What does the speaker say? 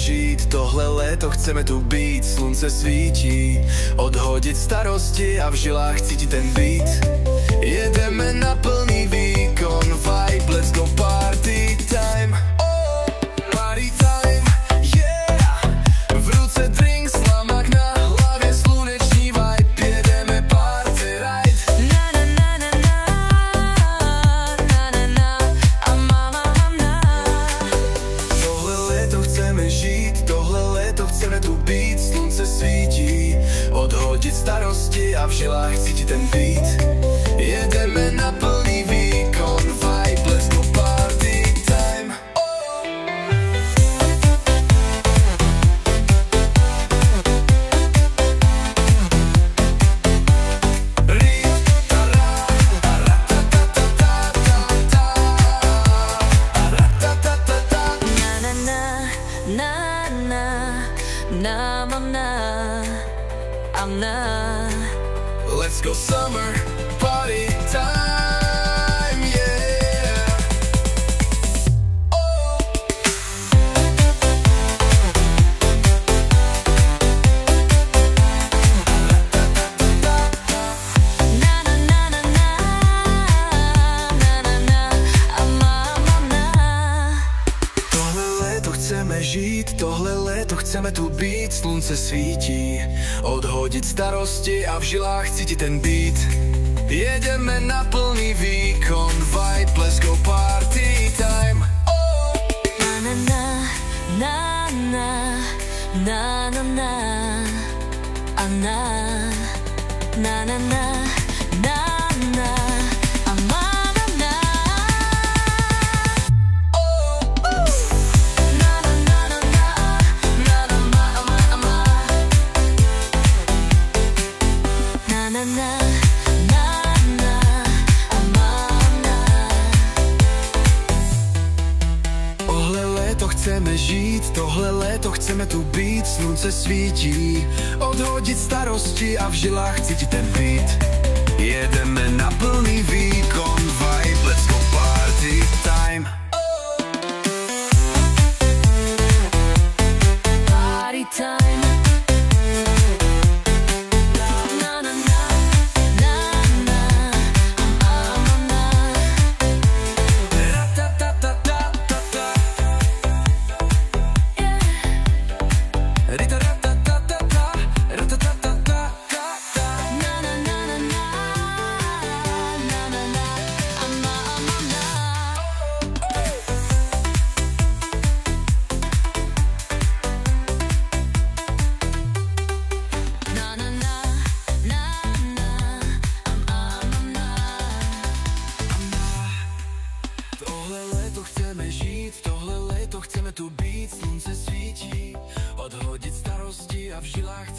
žít, tohle léto chceme tu být. Slunce svítí, odhodit starosti a v žilách cítit ten beat. Jedeme na plný výkon, vibe, let's go party time. Oh, party time, yeah. V ruce drink, slamak na hlavě, sluneční vibe. Jedeme party ride. Na na na na na, na na na, a mama na. Tohle léto chceme žít, tohle léto chceme tu být. Slunce svítí, odhodit starosti a v žilách cítit ten beat. Jedeme na plný výkon, vibe, let's go party time. Oh. Let's go summer party time, yeah. Oh. Na na na na na, na na na, a mama na. Tohle léto chceme žít, tohle léto chceme tu být. Slunce svítí, odhodit starosti a v žilách cítit ten beat. Jedeme na plný výkon, vibe, let's go party time. Oh. Na na na na na na na a na na na na na na a mama na. Oh, oh. Na na na na na na ma ma ma. Na na na. Chceme žít, tohle léto chceme tu být. Slunce svítí, odhodit starosti a v žilách cítit ten beat. Jedeme na plný výkon, vibe, let's go party time. Party time. Chceme žít, tohle léto chceme tu být. Slunce svítí, odhodit starosti a v žilách